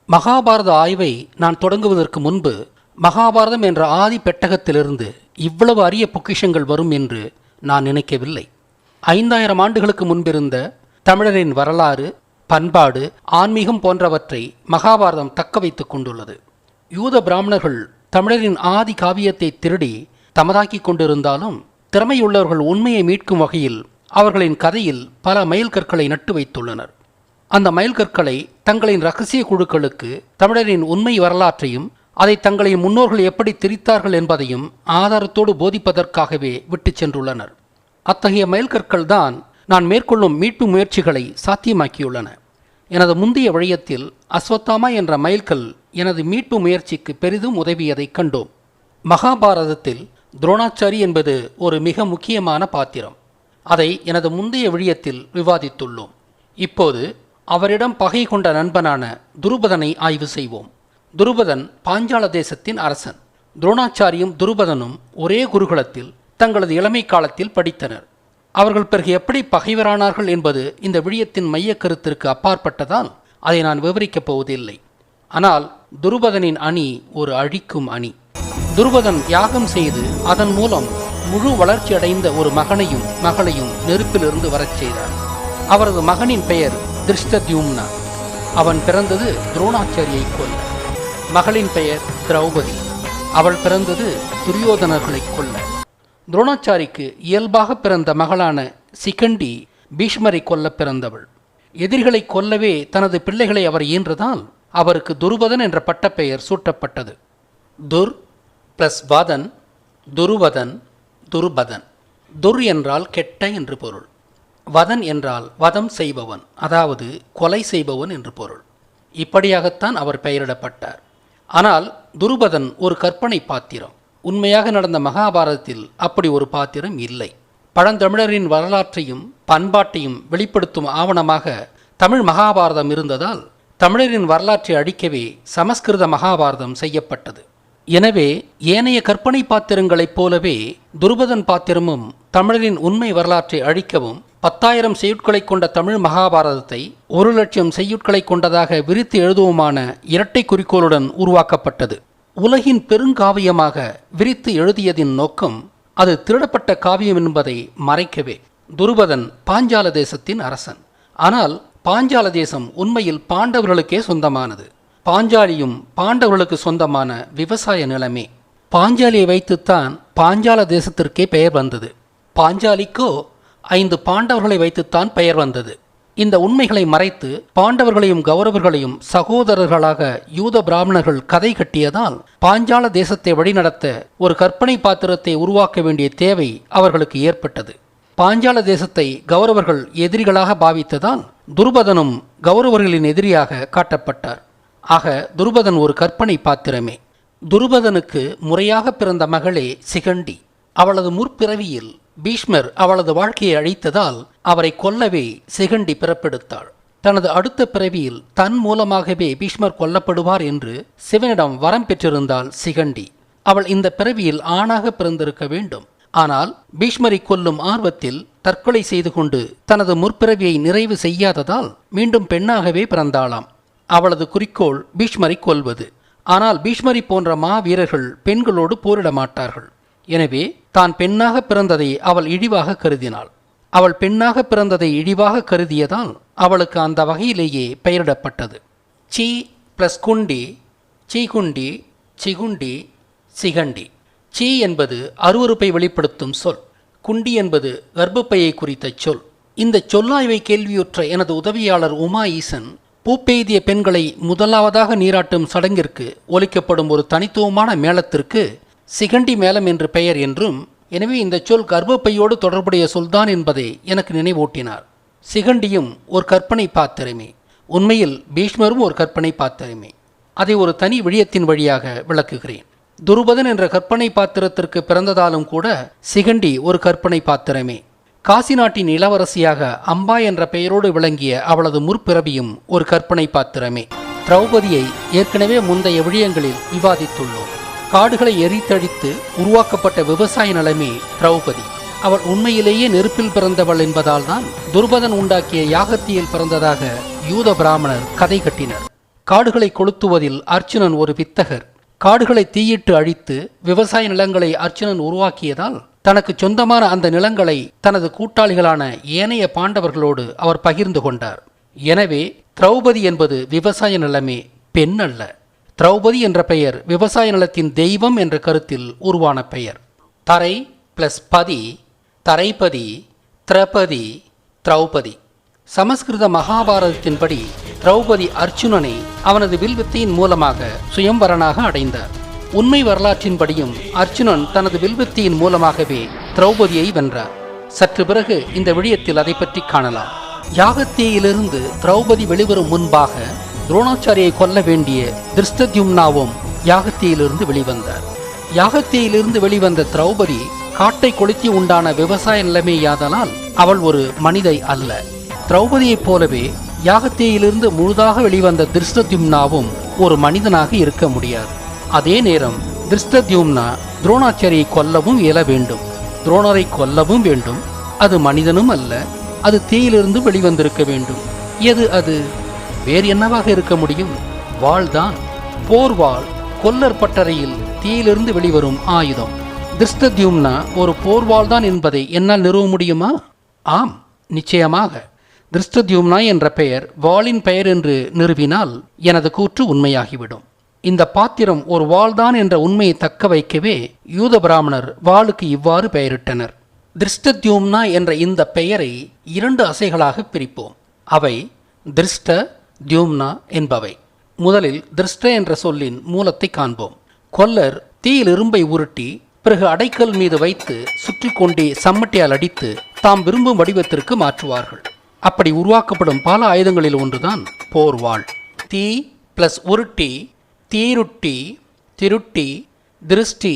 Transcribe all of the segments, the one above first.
மகாபாரத ஆய்வை நான் தொடங்குவதற்கு முன்பு மகாபாரதம் என்ற ஆதி பெட்டகத்திலிருந்து இவ்வளவு அரிய பொக்கிஷங்கள் வரும் என்று நான் நினைக்கவில்லை. 5000 ஆண்டுகளுக்கு முன்பிருந்த தமிழரின் வரலாறு, பண்பாடு, ஆன்மீகம் போன்றவற்றை மகாபாரதம் தக்க வைத்துக் கொண்டுள்ளது. யூத பிராமணர்கள் தமிழரின் ஆதி காவியத்தை திருடி தமதாக்கி கொண்டிருந்தாலும் திறமையுள்ளவர்கள் உண்மையை மீட்கும் வகையில் அவர்களின் கதையில் பல மைல்கற்களை நட்டு வைத்துள்ளனர். அந்த மைல்கற்களை தங்களின் இரகசிய குழுக்களுக்கு தமிழரின் உண்மை வரலாற்றையும் அதை தங்களின் முன்னோர்கள் எப்படி திரித்தார்கள் என்பதையும் ஆதாரத்தோடு போதிப்பதற்காகவே விட்டு சென்றுள்ளனர். அத்தகைய மைல்கற்கள் தான் நான் மேற்கொள்ளும் மீட்பு முயற்சிகளை சாத்தியமாக்கியுள்ளன. எனது முந்தைய வழியத்தில் அஸ்வத்தாமா என்ற மைல்கல் எனது மீட்பு முயற்சிக்கு பெரிதும் உதவியதை கண்டோம். மகாபாரதத்தில் துரோணாச்சாரி என்பது ஒரு மிக முக்கியமான பாத்திரம். அதை எனது முந்தைய வழியத்தில் விவாதித்துள்ளோம். இப்போது அவரிடம் பகை கொண்ட நண்பனான துருபதனை ஆய்வு செய்வோம். துருபதன் பாஞ்சால தேசத்தின் அரசன். துரோணாச்சாரியும் துருபதனும் ஒரே குருகுலத்தில் தங்களது இளமை காலத்தில் படித்தனர். அவர்கள் பிறகு எப்படி பகைவரானார்கள் என்பது இந்த விடயத்தின் மைய கருத்திற்கு அப்பாற்பட்டதால் அதை நான் விவரிக்கப் போவதில்லை. ஆனால் துருபதனின் அணி ஒரு அழிக்கும் அணி. துருபதன் யாகம் செய்து அதன் மூலம் முழு வளர்ச்சி அடைந்த ஒரு மகனையும் மகளையும் நெருப்பிலிருந்து வரச் செய்தார். அவரது மகனின் பெயர் திருஷ்டத்யும்னா. அவன் பிறந்தது துரோணாச்சாரியை கொல்ல. மகளின் பெயர் திரௌபதி. அவள் பிறந்தது துரியோதனர்களை கொல்ல. துரோணாச்சாரிக்கு இயல்பாக பிறந்த மகளான சிகண்டி பீஷ்மரை கொல்ல பிறந்தவள். எதிரிகளை கொல்லவே தனது பிள்ளைகளை அவர் ஈன்றதால் அவருக்கு துருபதன் என்ற பட்டப்பெயர் சூட்டப்பட்டது. துர் பிளஸ் வதன், துருவதன், துருபதன். துர் என்றால் கெட்ட என்று பொருள். வதன் என்றால் வதம் செய்பவன், அதாவது கொலை செய்பவன் என்று பொருள். இப்படியாகத்தான் அவர் பெயரிடப்பட்டார். ஆனால் துருபதன் ஒரு கற்பனை பாத்திரம். உண்மையாக நடந்த மகாபாரதத்தில் அப்படி ஒரு பாத்திரம் இல்லை. பழந்தமிழரின் வரலாற்றையும் பண்பாட்டையும் வெளிப்படுத்தும் ஆவணமாக தமிழ் மகாபாரதம் இருந்ததால் தமிழரின் வரலாற்றை அழிக்கவே சமஸ்கிருத மகாபாரதம் செய்யப்பட்டது. எனவே ஏனைய கற்பனை பாத்திரங்களைப் போலவே துருபதன் பாத்திரமும் தமிழரின் உண்மை வரலாற்றை அழிக்கவும் 10,000 செய்யுட்களை கொண்ட தமிழ் மகாபாரதத்தை 1,00,000 செய்யுட்களை கொண்டதாக விரித்து எழுதுவோமான இரட்டை குறிக்கோளுடன் உருவாக்கப்பட்டது. உலகின் பெருங்காவியமாக விரித்து எழுதியதின் நோக்கம் அது திருடப்பட்ட காவியம் என்பதை மறைக்கவே. துருபதன் பாஞ்சால தேசத்தின் அரசன். ஆனால் பாஞ்சால தேசம் உண்மையில் பாண்டவர்களுக்கே சொந்தமானது. பாஞ்சாலியும் பாண்டவர்களுக்கு சொந்தமான விவசாய நிலமே. பாஞ்சாலியை வைத்துத்தான் பாஞ்சால தேசத்திற்கே பெயர் வந்தது. பாஞ்சாலிக்கோ 5 பாண்டவர்களை வைத்துத்தான் பெயர் வந்தது. இந்த உண்மைகளை மறைத்து பாண்டவர்களையும் கௌரவர்களையும் சகோதரர்களாக யூத பிராமணர்கள் கதை கட்டியதால் பாஞ்சால தேசத்தை வழிநடத்த ஒரு கற்பனை பாத்திரத்தை உருவாக்க வேண்டிய தேவை அவர்களுக்கு ஏற்பட்டது. பாஞ்சால தேசத்தை கௌரவர்கள் எதிரிகளாக பாவித்ததால் துருபதனும் கௌரவர்களின் எதிரியாக காட்டப்பட்டார். ஆக துருபதன் ஒரு கற்பனை பாத்திரமே. துருபதனுக்கு முறையாக பிறந்த மகளே சிகண்டி. அவளது முற்பிறவியில் பீஷ்மர் அவளது வாழ்க்கையை அழித்ததால் அவரை கொல்லவே சிகண்டி பிறப்பெடுத்தாள். தனது அடுத்த பிறவியில் தன் மூலமாகவே பீஷ்மர் கொல்லப்படுவார் என்று சிவனிடம் வரம் பெற்றிருந்தாள் சிகண்டி. அவள் இந்த பிறவியில் ஆணாக பிறந்திருக்க வேண்டும். ஆனால் பீஷ்மரை கொல்லும் ஆர்வத்தில் தற்கொலை செய்து கொண்டு தனது முற்பிறவியை நிறைவு செய்யாததால் மீண்டும் பெண்ணாகவே பிறந்தாளாம். அவளது குறிக்கோள் பீஷ்மரை கொல்வது. ஆனால் பீஷ்மரை போன்ற மாவீரர்கள் பெண்களோடு போரிட மாட்டார்கள். எனவே தான் பெண்ணாக பிறந்ததை அவள் இழிவாக கருதினாள். அவள் பெண்ணாக பிறந்ததை இழிவாக கருதியதால் அவளுக்கு அந்த வகையிலேயே பெயரிடப்பட்டது. சி பிளஸ் குண்டி, சீகுண்டி, சிகுண்டி, சிகண்டி. சி என்பது அருவருப்பை வெளிப்படுத்தும் சொல். குண்டி என்பது கர்ப்பப்பையை குறித்த சொல். இந்த சொல்லாய்வை கேள்வியுற்ற எனது உதவியாளர் உமா ஈசன் பூப்பெய்திய பெண்களை முதலாவதாக நீராட்டும் சடங்கிற்கு ஒலிக்கப்படும் ஒரு தனித்துவமான மேளத்திற்கு சிகண்டி மேளம் என்று பெயர் என்றும், எனவே இந்த சொல் கர்ப்பப்பையோடு தொடர்புடைய சொல்தான் என்பதை எனக்கு நினைவூட்டினார். சிகண்டியும் ஒரு கற்பனை பாத்திரமே. உண்மையில் பீஷ்மரும் ஒரு கற்பனை பாத்திரமே. அதை ஒரு தனி விடயத்தின் வழியாக விளக்குகிறேன். துருபதன் என்ற கற்பனை பாத்திரத்திற்கு பிறந்ததாலும் கூட சிகண்டி ஒரு கற்பனை பாத்திரமே. காசி நாட்டின் இளவரசியாக அம்பா என்ற பெயரோடு விளங்கிய அவளது முற்பிறவியும் ஒரு கற்பனை பாத்திரமே. திரௌபதியை ஏற்கனவே முந்தைய விடயங்களில் விவாதித்துள்ளோம். காடுகளை எரித்தழித்து உருவாக்கப்பட்ட விவசாய நிலமே திரௌபதி. அவள் உண்மையிலேயே நெருப்பில் பிறந்தவள் என்பதால் தான் துருபதன் உண்டாக்கிய யாகத்தியில் பிறந்ததாக யூத பிராமணர் கதை கட்டினர். காடுகளை கொளுத்துவதில் அர்ச்சுனன் ஒரு வித்தகர். காடுகளை தீயிட்டு அழித்து விவசாய நிலங்களை அர்ச்சுனன் உருவாக்கியதால் தனக்கு சொந்தமான அந்த நிலங்களை தனது கூட்டாளிகளான ஏனைய பாண்டவர்களோடு அவர் பகிர்ந்து கொண்டார். எனவே திரௌபதி என்பது விவசாய நிலமே, பெண் அல்ல. திரௌபதி என்ற பெயர் விவசாய நிலத்தின் தெய்வம் என்ற கருத்தில் உருவான பெயர். தரை பிளஸ் பதி, தரைபதி, திரபதி, திரௌபதி. சமஸ்கிருத மகாபாரதத்தின்படி திரௌபதி அர்ச்சுனனை அவனது வில்வித்தையின் மூலமாக சுயம்வரனாக அடைந்தார். உண்மை வரலாற்றின்படியும் அர்ச்சுனன் தனது வில்வித்தையின் மூலமாகவே திரௌபதியை வென்றார். சற்று பிறகு இந்த விடயத்தில் அதை பற்றி காணலாம். யாகத்தேயிலிருந்து திரௌபதி வெளிவரும் முன்பாக துரோணாச்சாரியை கொல்ல வேண்டிய திருஷ்டத்யும்னாவும் யாகத்தேயிலிருந்து வெளிவந்தார். யாகத்தேயிலிருந்து வெளிவந்த திரௌபதி காட்டை கொளுத்தி உண்டான விவசாய நிலைமையாதலால் அவள் ஒரு மனிதை அல்ல. திரௌபதியைப் போலவே யாகத்தேயிலிருந்து முழுதாக வெளிவந்த திருஷ்டத்யும்னாவும் ஒரு மனிதனாக இருக்க முடியாது. அதே நேரம் திருஷ்டத்யும்னா துரோணாச்சாரியை கொல்லவும் இயல வேண்டும். துரோணரை கொல்லவும் வேண்டும். அது மனிதனும் அல்ல, அது தீயிலிருந்து வெளிவந்திருக்க வேண்டும். எது அது? வேறு என்னவாக இருக்க முடியும்? வாள்தான். போர்வாள் கொல்லர் பட்டறையில் தீயிலிருந்து வெளிவரும் ஆயுதம். திருஷ்டத்யும்னா ஒரு போர்வாள் தான் என்பதை என்னால் நிறுவ முடியுமா? ஆம், நிச்சயமாக. திருஷ்டத்யும்னா என்ற பெயர் வாளின் பெயர் என்று நிறுவினால் எனது கூற்று உண்மையாகிவிடும். இந்த பாத்திரம் ஒரு வாள்தான் என்ற உண்மையை தக்க வைக்கவே யூத பிராமணர் வாளுக்கு இவ்வாறு பெயரிட்டனர். திருஷ்டத்யும்னா என்ற இந்த பெயரை 2 அசைகளாக பிரிப்போம். அவை திருஷ்ட, தியும்னா என்பவை. முதலில் திருஷ்ட என்ற சொல்லின் மூலத்தை காண்போம். கொல்லர் தீயில் இரும்பை உருட்டி பிறகு அடைக்கல் மீது வைத்து சுற்றி கொண்டே சம்மட்டியால் அடித்து தாம் விரும்பும் வடிவத்திற்கு மாற்றுவார்கள். அப்படி உருவாக்கப்படும் பல ஆயுதங்களில் ஒன்றுதான் போர்வாள். தீ பிளஸ் உருட்டி, தீருட்டி, திருட்டி, திருஷ்டி,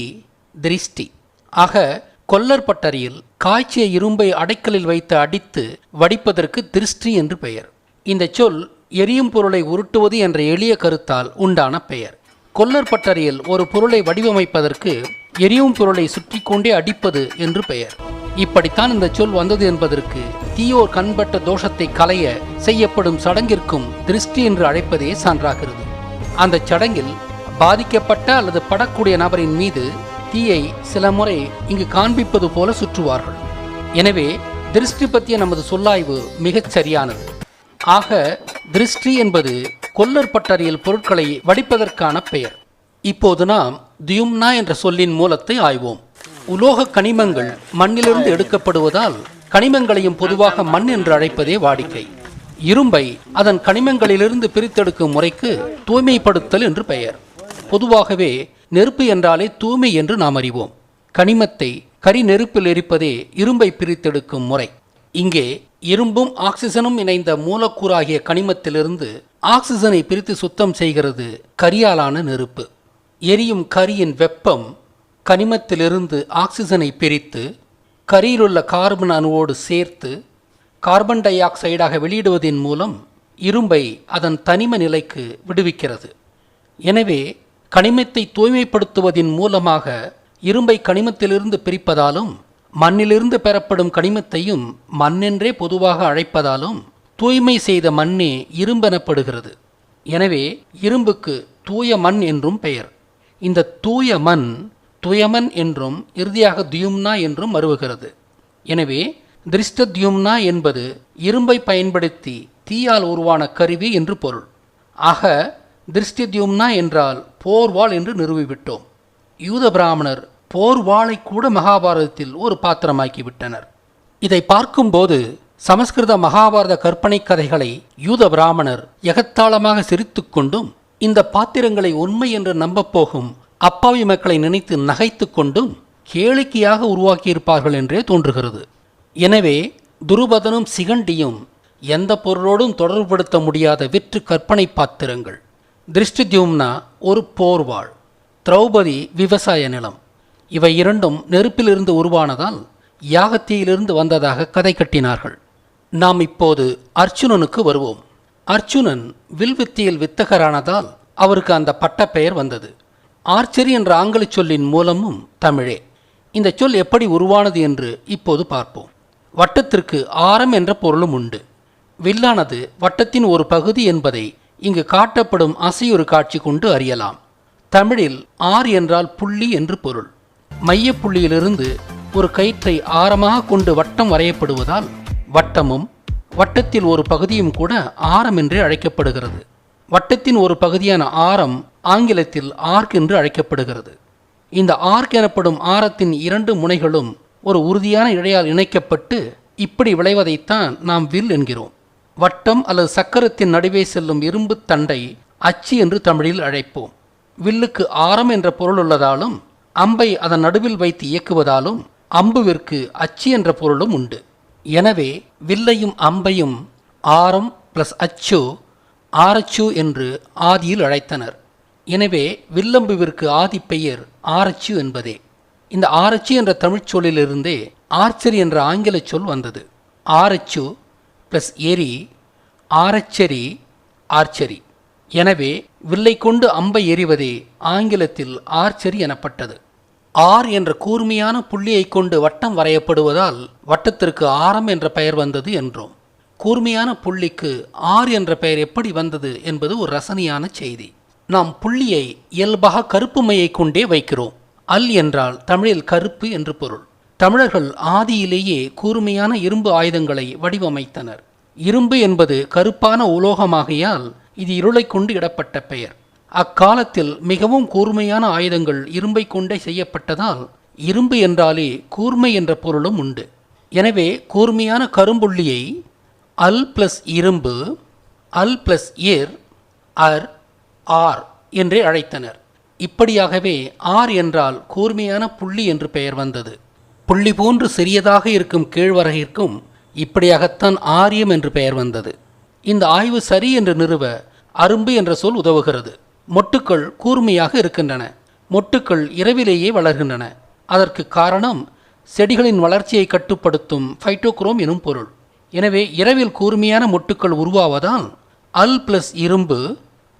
திருஷ்டி. ஆக கொல்லர் பட்டறையில் காய்ச்சிய இரும்பை அடைக்கலில் வைத்து அடித்து வடிப்பதற்கு திருஷ்டி என்று பெயர். இந்த சொல் எரியும் பொருளை உருட்டுவது என்ற எளிய கருத்தால் உண்டான பெயர். கொல்லர் பட்டறையில் ஒரு பொருளை வடிவமைப்பதற்கு எரியும் பொருளை சுற்றி கொண்டே அடிப்பது என்று பெயர். இப்படித்தான் இந்த சொல் வந்தது என்பதற்கு தீயோர் கண்பட்ட தோஷத்தை களைய செய்யப்படும் சடங்கிற்கும் திருஷ்டி என்று அழைப்பதே சான்றாகிறது. அந்த சடங்கில் பாதிக்கப்பட்ட அல்லது படக்கூடிய நபரின் மீது தீயை சில முறை இங்கு காண்பிப்பது போல சுற்றுவார்கள். எனவே திருஷ்டி பற்றிய நமது சொல்லாய்வு மிகச் சரியானது. ஆக திருஷ்டி என்பது கொல்லர் பட்டறையில் பொருட்களை வடிப்பதற்கான பெயர். இப்போது நாம் தியும்னா என்ற சொல்லின் மூலத்தை ஆய்வோம். உலோக கனிமங்கள் மண்ணிலிருந்து எடுக்கப்படுவதால் கனிமங்களையும் பொதுவாக மண் என்று அழைப்பதே வாடிக்கை. இரும்பை அதன் கனிமங்களிலிருந்து பிரித்தெடுக்கும் முறைக்கு தூய்மைப்படுத்தல் என்று பெயர். பொதுவாகவே நெருப்பு என்றாலே தூய்மை என்று நாம் அறிவோம். கனிமத்தை கரி நெருப்பில் எரிப்பதே இரும்பை பிரித்தெடுக்கும் முறை. இங்கே இரும்பும் ஆக்சிஜனும் இணைந்த மூலக்கூறாகிய கனிமத்திலிருந்து ஆக்சிஜனை பிரித்து சுத்தம் செய்கிறது கரியாலான நெருப்பு. எரியும் கரியின் வெப்பம் கனிமத்திலிருந்து ஆக்சிஜனை பிரித்து கரியிலுள்ள கார்பன் அணுவோடு சேர்த்து கார்பன் டை ஆக்சைடாக வெளியிடுவதன் மூலம் இரும்பை அதன் தனிம நிலைக்கு விடுவிக்கிறது. எனவே கனிமத்தை தூய்மைப்படுத்துவதன் மூலமாக இரும்பை கனிமத்திலிருந்து பிரிப்பதாலும் மண்ணிலிருந்து பெறப்படும் கனிமத்தையும் மண்ணென்றே பொதுவாக அழைப்பதாலும் தூய்மை செய்த மண்ணே இரும்பெனப்படுகிறது. எனவே இரும்புக்கு தூய மண் என்றும் பெயர். இந்த தூய மண் துயமன் என்றும் இறுதியாக தியும்னா என்றும் மருவுகிறது. எனவே திருஷ்டத்யும்னா என்பது இரும்பை பயன்படுத்தி தீயால் உருவான கருவி என்று பொருள். ஆக திருஷ்டத்யும்னா என்றால் போர்வாள் என்று நிறுவிவிட்டோம். யூத பிராமணர் போர்வாளை கூட மகாபாரதத்தில் ஒரு பாத்திரமாக்கிவிட்டனர். இதை பார்க்கும்போது சமஸ்கிருத மகாபாரத கற்பனை கதைகளை யூத பிராமணர் எகத்தாளமாக சிரித்து கொண்டும் இந்த பாத்திரங்களை உண்மை என்று நம்பப்போகும் அப்பாவி மக்களை நினைத்து நகைத்து கொண்டும் கேளிக்கையாக உருவாக்கியிருப்பார்கள் என்றே தோன்றுகிறது. எனவே துருபதனும் சிகண்டியும் எந்த பொருளோடும் தொடர்புபடுத்த முடியாத வெற்று கற்பனை பாத்திரங்கள். திருஷ்டத்யும்னா ஒரு போர்வாள், திரௌபதி விவசாய நிலம். இவை இரண்டும் நெருப்பிலிருந்து உருவானதால் யாகத்தியிலிருந்து வந்ததாக கதை கட்டினார்கள். நாம் இப்போது அர்ச்சுனனுக்கு வருவோம். அர்ச்சுனன் வில்வித்தியில் வித்தகரானதால் அவருக்கு அந்த பட்டப்பெயர் வந்தது. ஆர்ச்சரி என்ற ஆங்கில சொல்லின் மூலமும் தமிழே. இந்த சொல் எப்படி உருவானது என்று இப்போது பார்ப்போம். வட்டத்திற்கு ஆரம் என்ற பொருளும் உண்டு. வில்லானது வட்டத்தின் ஒரு பகுதி என்பதை இங்கு காட்டப்படும் அசையொரு காட்சி கொண்டு அறியலாம். தமிழில் ஆர் என்றால் புள்ளி என்று பொருள். மையப்புள்ளியிலிருந்து ஒரு கயிற்றை ஆரமாக கொண்டு வட்டம் வரையப்படுவதால் வட்டமும் வட்டத்தில் ஒரு பகுதியும் கூட ஆரம் என்றே அழைக்கப்படுகிறது. வட்டத்தின் ஒரு பகுதியான ஆரம் ஆங்கிலத்தில் ஆர்க் என்று அழைக்கப்படுகிறது. இந்த ஆர்க் எனப்படும் ஆரத்தின் இரண்டு முனைகளும் ஒரு உறுதியான இழையால் இணைக்கப்பட்டு இப்படி விளைவதைத்தான் நாம் வில் என்கிறோம். வட்டம் அல்லது சக்கரத்தின் நடுவே செல்லும் இரும்பு தண்டை அச்சு என்று தமிழில் அழைப்போம். வில்லுக்கு ஆரம் என்ற பொருள் உள்ளதாலும் அம்பை அதன் நடுவில் வைத்து இயக்குவதாலும் அம்புவிற்கு அச்சு என்ற பொருளும் உண்டு. எனவே வில்லையும் அம்பையும் ஆரம் பிளஸ் அச்சு ஆரச்சு என்று ஆதியில் அழைத்தனர். எனவே வில்லம்புவிற்கு ஆதி பெயர் ஆரச்சு என்பதே. இந்த ஆரச்சு என்ற தமிழ்ச் சொல்லிலிருந்தே ஆர்ச்சரி என்ற ஆங்கில சொல் வந்தது. ஆரச்சு பிளஸ் எரி ஆரச்சரி ஆர்ச்சரி. எனவே வில்லை கொண்டு அம்பை எறிவதே ஆங்கிலத்தில் ஆர்ச்சரி எனப்பட்டது. ஆர் என்ற கூர்மையான புள்ளியை கொண்டு வட்டம் வரையப்படுவதால் வட்டத்திற்கு ஆரம் என்ற பெயர் வந்தது என்றோம். கூர்மையான புள்ளிக்கு ஆர் என்ற பெயர் எப்படி வந்தது என்பது ஒரு ரசனையான செய்தி. நாம் புள்ளியை இயல்பாக கருப்பு மையை கொண்டே வைக்கிறோம். அல் என்றால் தமிழில் கருப்பு என்று பொருள். தமிழர்கள் ஆதியிலேயே கூர்மையான இரும்பு ஆயுதங்களை வடிவமைத்தனர். இரும்பு என்பது கருப்பான உலோகமாகையால் இது இருளை கொண்டு இடப்பட்ட பெயர். அக்காலத்தில் மிகவும் கூர்மையான ஆயுதங்கள் இரும்பை கொண்டே செய்யப்பட்டதால் இரும்பு என்றாலே கூர்மை என்ற பொருளும் உண்டு. எனவே கூர்மையான கரும்புள்ளியை அல் பிளஸ் இரும்பு அல் பிளஸ் ஏர் அர் ஆர் என்றே அழைத்தனர். இப்படியாகவே ஆர் என்றால் கூர்மையான புள்ளி என்று பெயர் வந்தது. புள்ளி போன்று சிறியதாக இருக்கும் கேழ்வரகிற்கும் இப்படியாகத்தான் ஆரியம் என்று பெயர் வந்தது. இந்த ஆய்வு சரி என்று நிறுவ அரும்பு என்ற சொல் உதவுகிறது. மொட்டுக்கள் கூர்மையாக இருக்கின்றன. மொட்டுக்கள் இரவிலேயே வளர்கின்றன. அதற்கு காரணம் செடிகளின் வளர்ச்சியை கட்டுப்படுத்தும் ஃபைட்டோக்ரோம் எனும் பொருள். எனவே இரவில் கூர்மையான மொட்டுக்கள் உருவாவதால் அல் பிளஸ் இரும்பு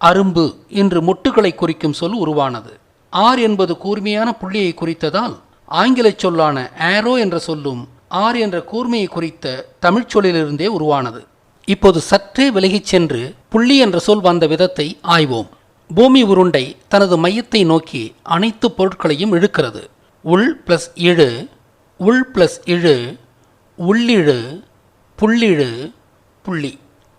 அரும்பு என்று மொட்டுக்களை குறிக்கும் சொல் உருவானது. ஆர் என்பது கூர்மையான புள்ளியை குறித்ததால் ஆங்கில சொல்லான ஆரோ என்ற சொல்லும் ஆர் என்ற கூர்மையை குறித்த தமிழ்ச் சொல்லிலிருந்தே உருவானது. இப்போது சற்றே விலகிச் சென்று புள்ளி என்ற சொல் வந்த விதத்தை ஆய்வோம். பூமி உருண்டை தனது மையத்தை நோக்கி அனைத்து பொருட்களையும் இழுக்கிறது. உள் பிளஸ் இழு உள் பிளஸ் இழு உள்ளிழு புள்ளிழு புள்ளி.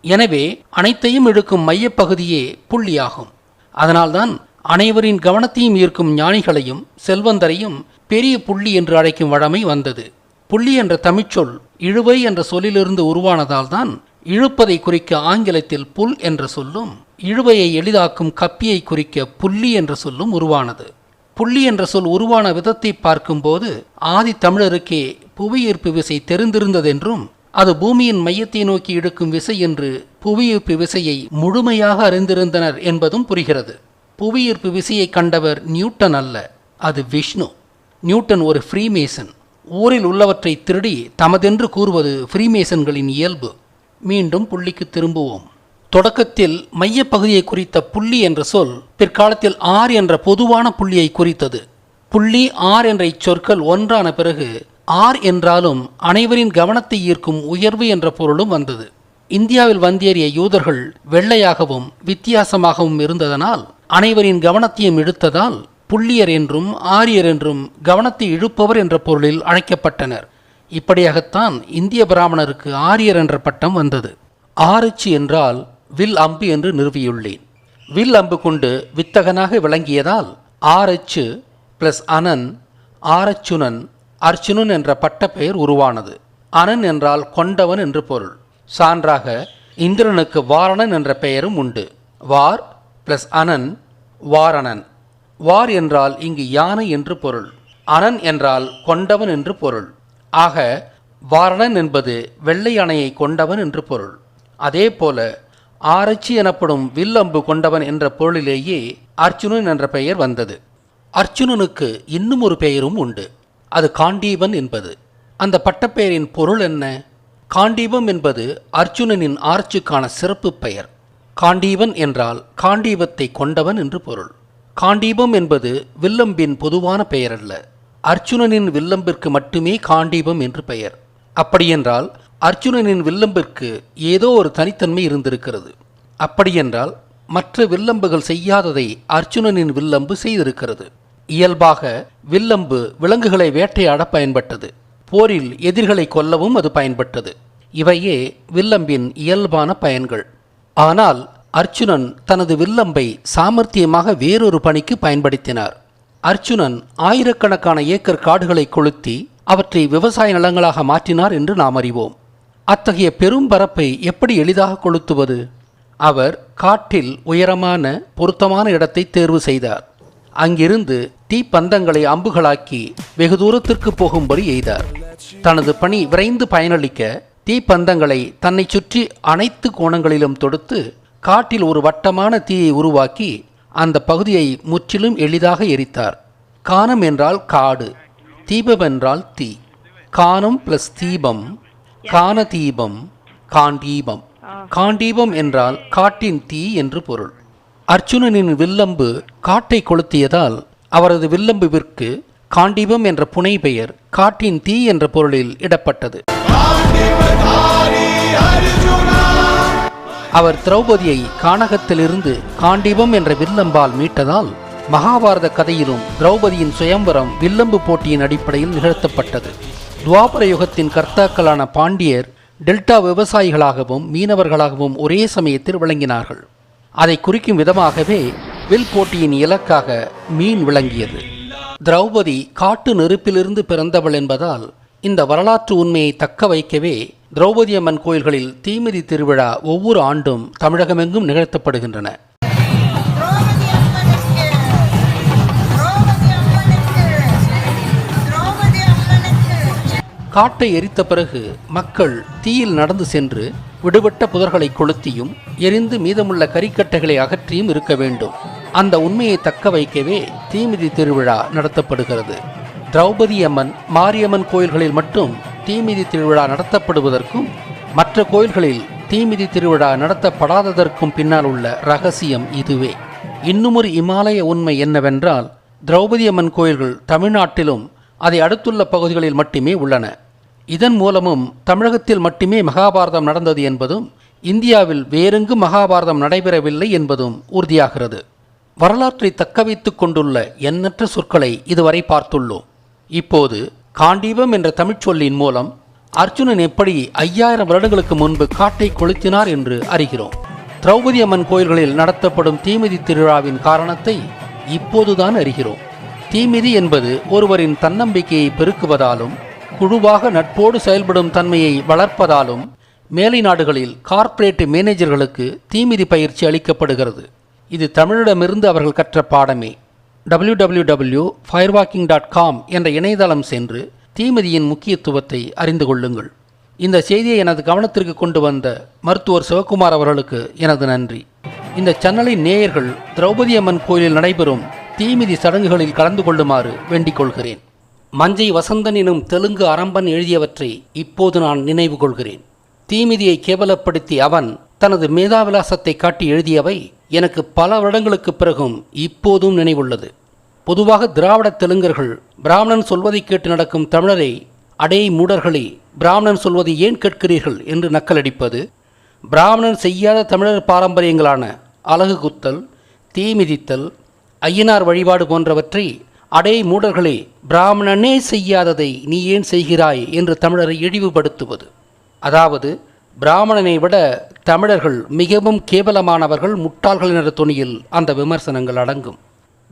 எனவே அனைத்தையும் இழுக்கும் மையப்பகுதியே புள்ளியாகும். அதனால்தான் அனைவரின் கவனத்தையும் ஈர்க்கும் ஞானிகளையும் செல்வந்தரையும் பெரிய புள்ளி என்று அழைக்கும் வழமை வந்தது. புள்ளி என்ற தமிழ்ச்சொல் இழுவை என்ற சொல்லிலிருந்து உருவானதால் தான் இழுப்பதை குறிக்க ஆங்கிலத்தில் புல் என்ற சொல்லும் இழுவையை எளிதாக்கும் கப்பியை குறிக்க புள்ளி என்ற சொல்லும் உருவானது. புள்ளி என்ற சொல் உருவான விதத்தை பார்க்கும்போது ஆதி தமிழருக்கே புவியீர்ப்பு விசை தெரிந்திருந்ததென்றும் அது பூமியின் மையத்தை நோக்கி இழுக்கும் விசை என்று புவியீர்ப்பு விசையை முழுமையாக அறிந்திருந்தனர் என்பதும் புரிகிறது. புவியீர்ப்பு விசையை கண்டவர் நியூட்டன் அல்ல, அது விஷ்ணு. நியூட்டன் ஒரு ஃப்ரீமேசன். ஊரில் உள்ளவற்றை திருடி தமதென்று கூறுவது ஃப்ரீமேசன்களின் இயல்பு. மீண்டும் புள்ளிக்கு திரும்புவோம். தொடக்கத்தில் மையப்பகுதியை குறித்த புள்ளி என்ற சொல் பிற்காலத்தில் ஆர் என்ற பொதுவான புள்ளியை குறித்தது. புள்ளி ஆர் என்ற இச்சொற்கள் ஒன்றான பிறகு ஆர் என்றாலும் அனைவரின் கவனத்தை ஈர்க்கும் உயர்வு என்ற பொருளும் வந்தது. இந்தியாவில் வந்தேறிய யூதர்கள் வெள்ளையாகவும் வித்தியாசமாகவும் இருந்ததனால் அனைவரின் கவனத்தையும் இழுத்ததால் புள்ளியர் என்றும் ஆரியர் என்றும் கவனத்தை இழுப்பவர் என்ற பொருளில் அழைக்கப்பட்டனர். இப்படியாகத்தான் இந்திய பிராமணருக்கு ஆரியர் என்ற பட்டம் வந்தது. ஆரச்சு என்றால் வில் அம்பு என்று நிறுவியுள்ளேன். வில் அம்பு கொண்டு வித்தகனாக விளங்கியதால் ஆரச்சு பிளஸ் அனன் ஆரச்சுனன் அர்ச்சுனன் என்ற பட்டப்பெயர் உருவானது. அனன் என்றால் கொண்டவன் என்று பொருள். சான்றாக இந்திரனுக்கு வாரணன் என்ற பெயரும் உண்டு. வார் பிளஸ் அனன் வாரணன். வார் என்றால் இங்கு யானை என்று பொருள். அனன் என்றால் கொண்டவன் என்று பொருள். ஆக வாரணன் என்பது வெள்ளை யானையை கொண்டவன் என்று பொருள். அதே போல ஆரச்சி எனப்படும் வில் அம்பு கொண்டவன் என்ற பொருளிலேயே அர்ச்சுனன் என்ற பெயர் வந்தது. அர்ச்சுனனுக்கு இன்னும் ஒரு பெயரும் உண்டு. அது காண்டீபன் என்பது. அந்த பட்டப்பெயரின் பொருள் என்ன? காண்டீபம் என்பது அர்ஜுனனின் ஆர்ச்சுக்கான சிறப்பு பெயர். காண்டீபன் என்றால் காண்டீபத்தை கொண்டவன் என்று பொருள். காண்டீபம் என்பது வில்லம்பின் பொதுவான பெயர் அல்ல. அர்ஜுனனின் வில்லம்பிற்கு மட்டுமே காண்டீபம் என்று பெயர். அப்படியென்றால் அர்ஜுனனின் வில்லம்பிற்கு ஏதோ ஒரு தனித்தன்மை இருந்திருக்கிறது. அப்படியென்றால் மற்ற வில்லம்புகள் செய்யாததை அர்ஜுனனின் வில்லம்பு செய்திருக்கிறது. இயல்பாக வில்லம்பு விலங்குகளை வேட்டையாட பயன்பட்டது. போரில் எதிரிகளை கொல்லவும் அது பயன்பட்டது. இவையே வில்லம்பின் இயல்பான பயன்கள். ஆனால் அர்ஜுனன் தனது வில்லம்பை சாமர்த்தியமாக வேறொரு பணிக்கு பயன்படுத்தினார். அர்ஜுனன் ஆயிரக்கணக்கான ஏக்கர் காடுகளை கொளுத்தி அவற்றை விவசாய நிலங்களாக மாற்றினார் என்று நாம் அறிவோம். அத்தகைய பெரும் பரப்பை எப்படி எளிதாக கொளுத்துவது? அவர் காட்டில் உயரமான பொருத்தமான இடத்தை தேர்வு செய்தார். அங்கிருந்து தீப்பந்தங்களை அம்புகளாக்கி வெகு தூரத்திற்கு போகும்படி எய்தார். தனது பணி விரைந்து பயனளிக்க தீப்பந்தங்களை தன்னை சுற்றி அனைத்து கோணங்களிலும் தொடுத்து காட்டில் ஒரு வட்டமான தீயை உருவாக்கி அந்த பகுதியை முற்றிலும் எளிதாக எரித்தார். கானம் என்றால் காடு, தீபம் என்றால் தீ. கானம் பிளஸ் தீபம், கான தீபம், காண்டீபம். காண்டீபம் என்றால் காட்டின் தீ என்று பொருள். அர்ஜுனனின் வில்லம்பு காட்டை கொளுத்தியதால் அவரது வில்லம்புவிற்கு காண்டீபம் என்ற புனை பெயர் காட்டின் தீ என்ற பொருளில் இடப்பட்டது. அவர் திரௌபதியை கானகத்திலிருந்து காண்டீபம் என்ற வில்லம்பால் மீட்டதால் மகாபாரத கதையிலும் திரௌபதியின் சுயம்வரம் வில்லம்பு போட்டியின் அடிப்படையில் நிகழ்த்தப்பட்டது. துவாபர யுகத்தின் கர்த்தாக்களான பாண்டியர் டெல்டா விவசாயிகளாகவும் மீனவர்களாகவும் ஒரே சமயத்தில் விளங்கினார்கள். அதை குறிக்கும் விதமாகவே வில் போட்டியின் இலக்காக மீன் விளங்கியது. திரௌபதி காட்டு நெருப்பிலிருந்து பிறந்தவள் என்பதால் இந்த வரலாற்று உண்மையை தக்க வைக்கவே திரௌபதி அம்மன் கோயில்களில் தீமிதி திருவிழா ஒவ்வொரு ஆண்டும் தமிழகமெங்கும் நிகழ்த்தப்படுகின்றன. காட்டை எரித்த பிறகு மக்கள் தீயில் நடந்து சென்று விடுபட்ட புதர்களை கொளுத்தியும் எரிந்து மீதமுள்ள கரிக்கட்டைகளை அகற்றியும் இருக்க வேண்டும். அந்த உண்மையை தக்க வைக்கவே தீமிதி திருவிழா நடத்தப்படுகிறது. திரௌபதி அம்மன், மாரியம்மன் கோயில்களில் மட்டும் தீமிதி திருவிழா நடத்தப்படுவதற்கும் மற்ற கோயில்களில் தீமிதி திருவிழா நடத்தப்படாததற்கும் பின்னால் உள்ள ரகசியம் இதுவே. இன்னுமொரு இமாலய உண்மை என்னவென்றால், திரௌபதி அம்மன் கோயில்கள் தமிழ்நாட்டிலும் அதை அடுத்துள்ள பகுதிகளில் மட்டுமே உள்ளன. இதன் மூலமும் தமிழகத்தில் மட்டுமே மகாபாரதம் நடந்தது என்பதும் இந்தியாவில் வேறெங்கும் மகாபாரதம் நடைபெறவில்லை என்பதும் உறுதியாகிறது. வரலாற்றை தக்க வைத்துக் கொண்டுள்ள எண்ணற்ற சொற்களை இதுவரை பார்த்துள்ளோம். இப்போது காண்டீபம் என்ற தமிழ்ச் சொல்லின் மூலம் அர்ஜுனன் எப்படி 5000 வருடங்களுக்கு முன்பு காட்டை கொளுத்தினார் என்று அறிகிறோம். திரௌபதி அம்மன் கோயில்களில் நடத்தப்படும் தீமிதி திருவிழாவின் காரணத்தை இப்போதுதான் அறிகிறோம். தீமிதி என்பது ஒருவரின் தன்னம்பிக்கையை பெருக்குவதாலும் குழுவாக நட்போடு செயல்படும் தன்மையை வளர்ப்பதாலும் மேலை நாடுகளில் கார்ப்பரேட் மேனேஜர்களுக்கு தீமிதி பயிற்சி அளிக்கப்படுகிறது. இது தமிழிடமிருந்து அவர்கள் கற்ற பாடமே. www.firewalking.com என்ற இணையதளம் சென்று தீமிதியின் முக்கியத்துவத்தை அறிந்து கொள்ளுங்கள். இந்த செய்தியை எனது கவனத்திற்கு கொண்டு வந்த மருத்துவர் சிவகுமார் அவர்களுக்கு எனது நன்றி. இந்த சேனலின் நேயர்கள் திரௌபதி அம்மன் கோயிலில் நடைபெறும் தீமிதி சடங்குகளில் கலந்து கொள்ளுமாறு வேண்டிக் கொள்கிறேன். மஞ்சை வசந்தன் எனும் தெலுங்கு அரம்பன் எழுதியவற்றை இப்போது நான் நினைவு கொள்கிறேன். தீமிதியை கேவலப்படுத்தி அவன் தனது மேதாவிலாசத்தை காட்டி எழுதியவை எனக்கு பல வருடங்களுக்கு பிறகும் இப்போதும் நினைவுள்ளது. பொதுவாக திராவிட தெலுங்கர்கள் பிராமணன் சொல்வதை கேட்டு நடக்கும் தமிழரை அடே மூடர்களே, பிராமணன் சொல்வதை ஏன் கேட்கிறீர்கள் என்று நக்கலடிப்பது, பிராமணன் செய்யாத தமிழர் பாரம்பரியங்களான அலகு குத்தல், தீமிதித்தல், ஐயனார் வழிபாடு போன்றவற்றை அடே மூடர்களே, பிராமணனே செய்யாததை நீ ஏன் செய்கிறாய் என்று தமிழரை இழிவுபடுத்துவது. அதாவது பிராமணனை விட தமிழர்கள் மிகவும் கேவலமானவர்கள், முட்டாள்கள் என்ற துணியில் அந்த விமர்சனங்கள் அடங்கும்.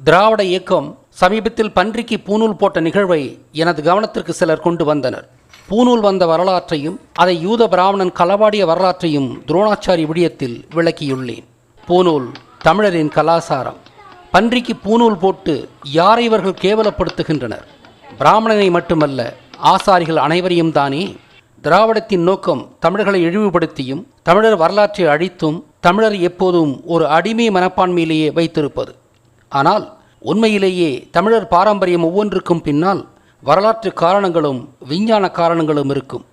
திராவிட இயக்கம் சமீபத்தில் பன்றிக்கு பூணூல் போட்ட நிகழ்வை எனது கவனத்திற்கு சிலர் கொண்டு வந்தனர். பூணூல் வந்த வரலாற்றையும் அதை யூத பிராமணன் களவாடிய வரலாற்றையும் துரோணாச்சாரி விடயத்தில் விளக்கியுள்ளேன். பூணூல் தமிழரின் கலாசாரம். பன்றிக்கு பூணூல் போட்டு யாரை இவர்கள் கேவலப்படுத்துகின்றனர்? பிராமணனை மட்டுமல்ல, ஆசாரிகள் அனைவரையும் தானே. திராவிடத்தின் நோக்கம் தமிழர்களை இழிவுபடுத்தியும் தமிழர் வரலாற்றை அழித்தும் தமிழர் எப்போதும் ஒரு அடிமை மனப்பான்மையிலேயே வைத்திருப்பது. ஆனால் உண்மையிலேயே தமிழர் பாரம்பரியம் ஒவ்வொன்றுக்கும் பின்னால் வரலாற்று காரணங்களும் விஞ்ஞான காரணங்களும் இருக்கும்.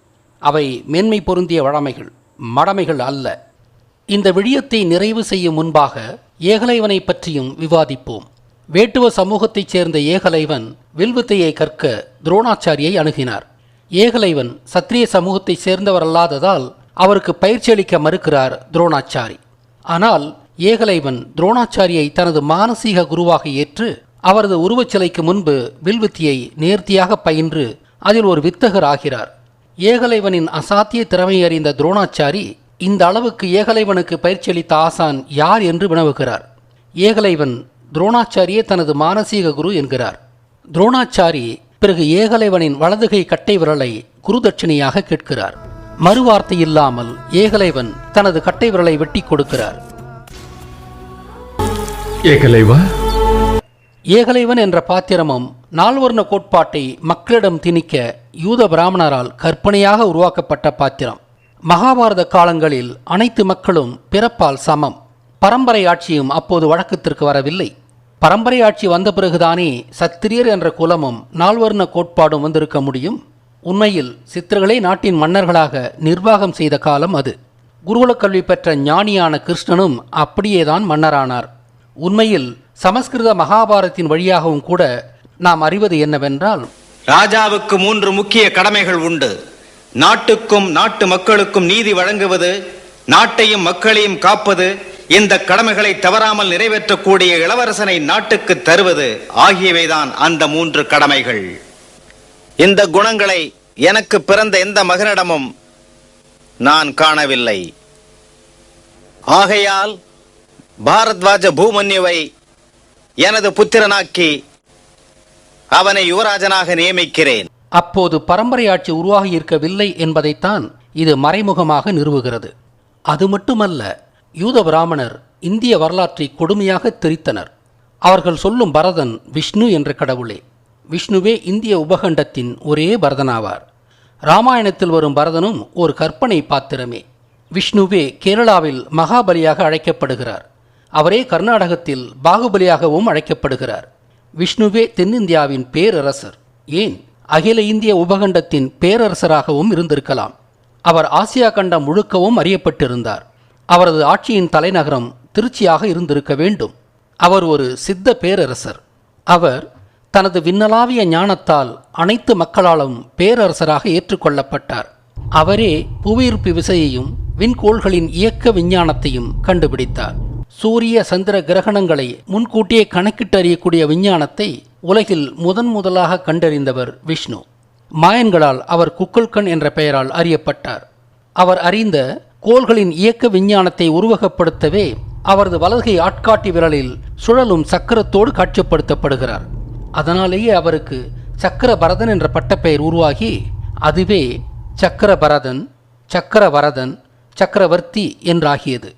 அவை மேன்மை பொருந்திய வழமைகள், மடமைகள் அல்ல. இந்த விடயத்தை நிறைவு செய்யும் முன்பாக ஏகலைவனை பற்றியும் விவாதிப்போம். வேட்டுவ சமூகத்தைச் சேர்ந்த ஏகலைவன் வில்வித்தையை கற்க துரோணாச்சாரியை அணுகினார். ஏகலைவன் சத்திரிய சமூகத்தைச் சேர்ந்தவரல்லாததால் அவருக்கு பயிற்சி அளிக்க மறுக்கிறார் துரோணாச்சாரி. ஆனால் ஏகலைவன் துரோணாச்சாரியை தனது மானசீக குருவாக ஏற்று அவரது உருவச்சிலைக்கு முன்பு வில்வித்தியை நேர்த்தியாக பயின்று அதில் ஒரு வித்தகர் ஆகிறார். ஏகலைவனின் அசாத்திய திறமை அறிந்த துரோணாச்சாரி இந்த அளவுக்கு ஏகலைவனுக்கு பயிற்சி அளித்த ஆசான் யார் என்று வினவுகிறார். ஏகலைவன் துரோணாச்சாரியே தனது மானசீக குரு என்கிறார். துரோணாச்சாரி பிறகு ஏகலைவனின் வலதுகை கட்டை விரலை குருதட்சிணையாக கேட்கிறார். மறுவார்த்தை இல்லாமல் ஏகலைவன் தனது கட்டை விரலை வெட்டி கொடுக்கிறார். ஏகலைவன் என்ற பாத்திரமும் நால்வர்ண கோட்பாட்டை மக்களிடம் திணிக்க யூத பிராமணரால் கற்பனையாக உருவாக்கப்பட்ட பாத்திரம். மகாபாரத காலங்களில் அனைத்து மக்களும் பிறப்பால் சமம். பரம்பரை ஆட்சியும் அப்போது வழக்கத்திற்கு வரவில்லை. பரம்பரை ஆட்சி வந்த பிறகுதானே சத்திரியர் என்ற குலமும் நால்வர்ண கோட்பாடும் வந்திருக்க முடியும். உண்மையில் சித்தர்களே நாட்டின் மன்னர்களாக நிர்வாகம் செய்த காலம் அது. குருகுல கல்வி பெற்ற ஞானியான கிருஷ்ணனும் அப்படியேதான் மன்னரானார். உண்மையில் சமஸ்கிருத மகாபாரதத்தின் வழியாகவும் கூட நாம் அறிவது என்னவென்றால், ராஜாவுக்கு 3 முக்கிய கடமைகள் உண்டு. நாட்டுக்கும் நாட்டு மக்களுக்கும் நீதி வழங்குவது, நாட்டையும் மக்களையும் காப்பது, இந்த கடமைகளை தவறாமல் நிறைவேற்றக்கூடிய இளவரசனை நாட்டுக்கு தருவது ஆகியவைதான் அந்த 3 கடமைகள். இந்த குணங்களை எனக்கு பிறந்த எந்த மகனிடமும் நான் காணவில்லை. ஆகையால் பாரத்வாஜ பூமன்யுவை எனது புத்திரனாக்கி அவனை யுவராஜனாக நியமிக்கிறேன். அப்போது பரம்பரை ஆட்சி உருவாகி இருக்கவில்லை என்பதைத்தான் இது மறைமுகமாக நிறுவுகிறது. அது மட்டுமல்ல, யூத பிராமணர் இந்திய வரலாற்றை கொடுமையாக திரித்தனர். அவர்கள் சொல்லும் பரதன் விஷ்ணு என்ற கடவுளே. விஷ்ணுவே இந்திய உபகண்டத்தின் ஒரே பரதனாவார். இராமாயணத்தில் வரும் பரதனும் ஒரு கற்பனை பாத்திரமே. விஷ்ணுவே கேரளாவில் மகாபலியாக அழைக்கப்படுகிறார். அவரே கர்நாடகத்தில் பாகுபலியாகவும் அழைக்கப்படுகிறார். விஷ்ணுவே தென்னிந்தியாவின் பேரரசர், ஏன் அகில இந்திய உபகண்டத்தின் பேரரசராகவும் இருந்திருக்கலாம். அவர் ஆசியா கண்டம் முழுக்கவும் அறியப்பட்டிருந்தார். அவரது ஆட்சியின் தலைநகரம் திருச்சியாக இருந்திருக்க வேண்டும். அவர் ஒரு சித்த பேரரசர். அவர் தனது விண்ணளாவிய ஞானத்தால் அனைத்து மக்களாலும் பேரரசராக ஏற்றுக்கொள்ளப்பட்டார். அவரே புவியீர்ப்பு விசையையும் விண்கோள்களின் இயக்க விஞ்ஞானத்தையும் கண்டுபிடித்தார். சூரிய சந்திர கிரகணங்களை முன்கூட்டியே கணக்கிட்டு அறியக்கூடிய விஞ்ஞானத்தை உலகில் முதலாக கண்டறிந்தவர் விஷ்ணு. மாயன்களால் அவர் குக்கல்கண் என்ற பெயரால் அறியப்பட்டார். அவர் அறிந்த கோள்களின் இயக்க விஞ்ஞானத்தை உருவகப்படுத்தவே அவரது வலதுகை ஆட்காட்டி விரலில் சுழலும் சக்கரத்தோடு காட்சிப்படுத்தப்படுகிறார். அதனாலேயே அவருக்கு சக்கரபரதன் என்ற பட்டப்பெயர் உருவாகி அதுவே சக்கரபரதன், சக்கரவரதன், சக்கரவர்த்தி என்றாகியது.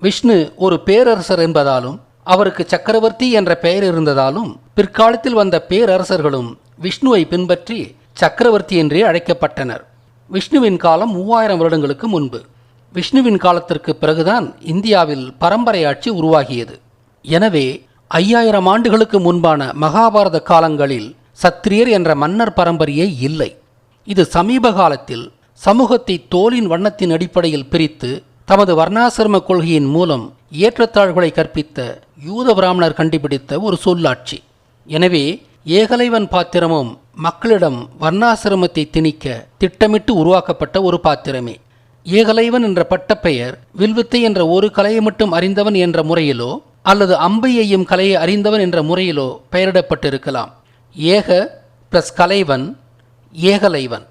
விஷ்ணு ஒரு பேரரசர் என்பதாலும் அவருக்கு சக்கரவர்த்தி என்ற பெயர் இருந்ததாலும் பிற்காலத்தில் வந்த பேரரசர்களும் விஷ்ணுவை பின்பற்றி சக்கரவர்த்தி என்றே அழைக்கப்பட்டனர். விஷ்ணுவின் காலம் 3000 வருடங்களுக்கு முன்பு. விஷ்ணுவின் காலத்திற்கு பிறகுதான் இந்தியாவில் பரம்பரை ஆட்சி உருவாகியது. எனவே 5000 ஆண்டுகளுக்கு முன்பான மகாபாரத காலங்களில் சத்திரியர் என்ற மன்னர் பரம்பரையே இல்லை. இது சமீப காலத்தில் சமூகத்தை தோலின் வண்ணத்தின் அடிப்படையில் பிரித்து தமது வர்ணாசிரம கொள்கையின் மூலம் ஏற்றத்தாழ்வுகளை கற்பித்த யூத பிராமணர் கண்டுபிடித்த ஒரு சொல்லாட்சி. எனவே ஏகலைவன் பாத்திரமும் மக்களிடம் வர்ணாசிரமத்தை திணிக்க திட்டமிட்டு உருவாக்கப்பட்ட ஒரு பாத்திரமே. ஏகலைவன் என்ற பட்டப்பெயர் வில்வித்தை என்ற ஒரு கலையை மட்டும் அறிந்தவன் என்ற முறையிலோ அல்லது அம்பை எய்யும் கலையை அறிந்தவன் என்ற முறையிலோ பெயரிடப்பட்டிருக்கலாம். ஏக + கலைவன், ஏகலைவன்.